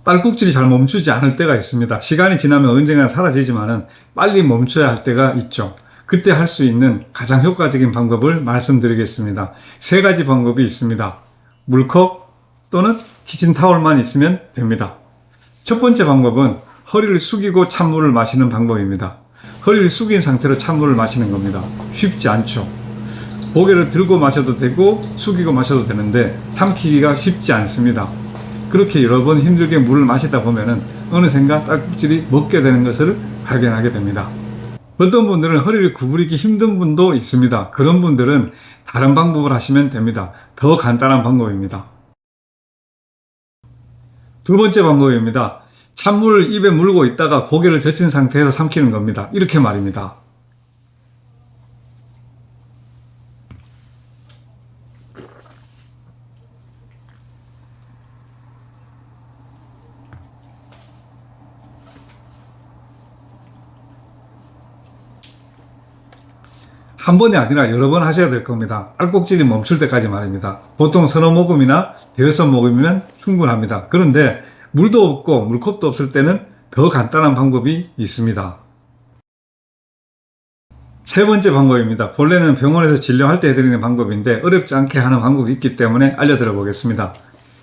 딸꾹질이 잘 멈추지 않을 때가 있습니다. 시간이 지나면 언젠가 사라지지만은 빨리 멈춰야 할 때가 있죠. 그때 할 수 있는 가장 효과적인 방법을 말씀드리겠습니다. 세 가지 방법이 있습니다. 물컵 또는 키친타올만 있으면 됩니다. 첫 번째 방법은 허리를 숙이고 찬물을 마시는 방법입니다. 허리를 숙인 상태로 찬물을 마시는 겁니다. 쉽지 않죠. 고개를 들고 마셔도 되고 숙이고 마셔도 되는데 삼키기가 쉽지 않습니다. 그렇게 여러 번 힘들게 물을 마시다 보면은 어느샌가 딸꾹질이 먹게 되는 것을 발견하게 됩니다. 어떤 분들은 허리를 구부리기 힘든 분도 있습니다. 그런 분들은 다른 방법을 하시면 됩니다. 더 간단한 방법입니다. 두 번째 방법입니다. 찬물을 입에 물고 있다가 고개를 젖힌 상태에서 삼키는 겁니다. 이렇게 말입니다. 한 번이 아니라 여러 번 하셔야 될 겁니다. 딸꾹질이 멈출 때까지 말입니다. 보통 서너 모금이나 대여섯 모금이면 충분합니다. 그런데 물도 없고 물컵도 없을 때는 더 간단한 방법이 있습니다. 세 번째 방법입니다. 본래는 병원에서 진료할 때 해드리는 방법인데 어렵지 않게 하는 방법이 있기 때문에 알려드려 보겠습니다.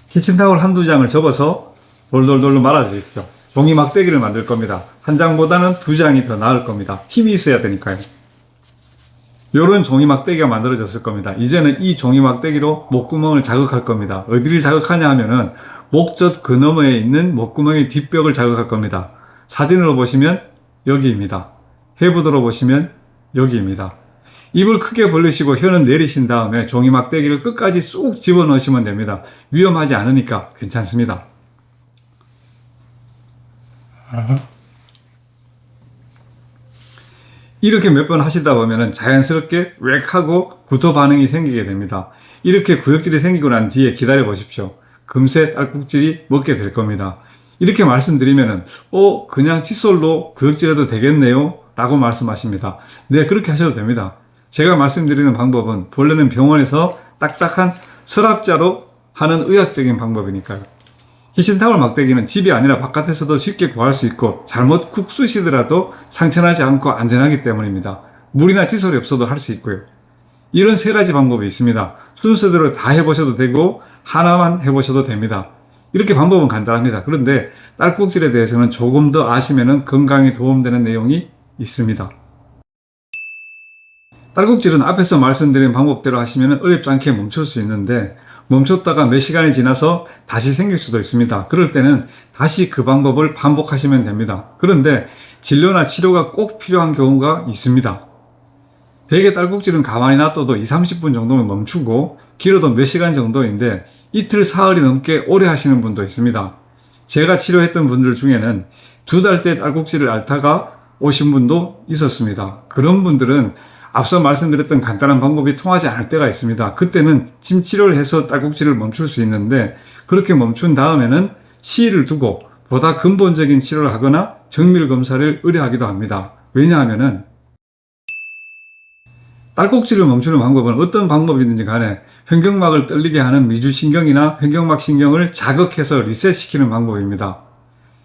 키친타올 한두 장을 접어서 돌돌돌로 말아주십시오. 종이 막대기를 만들 겁니다. 한 장보다는 두 장이 더 나을 겁니다. 힘이 있어야 되니까요. 요런 종이 막대기가 만들어졌을 겁니다. 이제는 이 종이 막대기로 목구멍을 자극할 겁니다. 어디를 자극하냐 하면은 목젖 그 너머에 있는 목구멍의 뒷벽을 자극할 겁니다. 사진으로 보시면 여기입니다. 해부도로 보시면 여기입니다. 입을 크게 벌리시고 혀는 내리신 다음에 종이 막대기를 끝까지 쑥 집어넣으시면 됩니다. 위험하지 않으니까 괜찮습니다. 이렇게 몇 번 하시다 보면 자연스럽게 웩 하고 구토 반응이 생기게 됩니다. 이렇게 구역질이 생기고 난 뒤에 기다려 보십시오. 금세 딸꾹질이 먹게 될 겁니다. 이렇게 말씀드리면은 그냥 칫솔로 구역질해도 되겠네요 라고 말씀하십니다. 네, 그렇게 하셔도 됩니다. 제가 말씀드리는 방법은 본래는 병원에서 딱딱한 서랍자로 하는 의학적인 방법이니까요. 키친타올 막대기는 집이 아니라 바깥에서도 쉽게 구할 수 있고 잘못 쿡 쑤시더라도 상처나지 않고 안전하기 때문입니다. 물이나 칫솔이 없어도 할 수 있고요. 이런 세 가지 방법이 있습니다. 순서대로 다 해보셔도 되고 하나만 해보셔도 됩니다. 이렇게 방법은 간단합니다. 그런데 딸꾹질에 대해서는 조금 더 아시면 건강에 도움되는 내용이 있습니다. 딸꾹질은 앞에서 말씀드린 방법대로 하시면 어렵지 않게 멈출 수 있는데 멈췄다가 몇 시간이 지나서 다시 생길 수도 있습니다. 그럴 때는 다시 그 방법을 반복하시면 됩니다. 그런데 진료나 치료가 꼭 필요한 경우가 있습니다. 대개 딸꾹질은 가만히 놔둬도 20-30분 정도면 멈추고 길어도 몇 시간 정도인데 이틀 사흘이 넘게 오래 하시는 분도 있습니다. 제가 치료했던 분들 중에는 2달째 딸꾹질을 앓다가 오신 분도 있었습니다. 그런 분들은 앞서 말씀드렸던 간단한 방법이 통하지 않을 때가 있습니다. 그때는 침 치료를 해서 딸꾹질을 멈출 수 있는데 그렇게 멈춘 다음에는 시일을 두고 보다 근본적인 치료를 하거나 정밀 검사를 의뢰하기도 합니다. 왜냐하면은 딸꾹질을 멈추는 방법은 어떤 방법이든지 간에 횡격막을 떨리게 하는 미주신경이나 횡격막 신경을 자극해서 리셋시키는 방법입니다.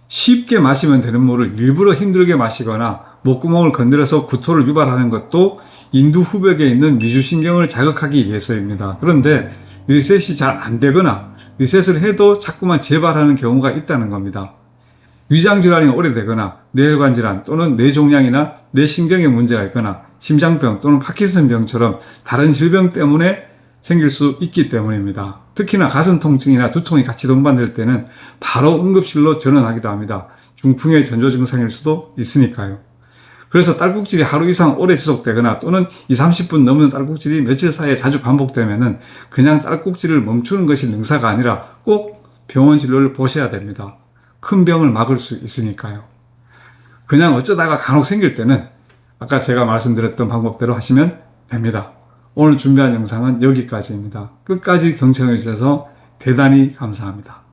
쉽게 마시면 되는 물을 일부러 힘들게 마시거나 목구멍을 건드려서 구토를 유발하는 것도 인두 후벽에 있는 미주신경을 자극하기 위해서입니다. 그런데 리셋이 잘 안 되거나 리셋을 해도 자꾸만 재발하는 경우가 있다는 겁니다. 위장질환이 오래되거나 뇌혈관 질환 또는 뇌종양이나 뇌신경에 문제가 있거나 심장병 또는 파킨슨병처럼 다른 질병 때문에 생길 수 있기 때문입니다. 특히나 가슴 통증이나 두통이 같이 동반될 때는 바로 응급실로 전원하기도 합니다. 중풍의 전조 증상일 수도 있으니까요. 그래서 딸꾹질이 하루 이상 오래 지속되거나 또는 20-30분 넘는 딸꾹질이 며칠 사이에 자주 반복되면은 그냥 딸꾹질을 멈추는 것이 능사가 아니라 꼭 병원 진료를 보셔야 됩니다. 큰 병을 막을 수 있으니까요. 그냥 어쩌다가 간혹 생길 때는 아까 제가 말씀드렸던 방법대로 하시면 됩니다. 오늘 준비한 영상은 여기까지입니다. 끝까지 경청해 주셔서 대단히 감사합니다.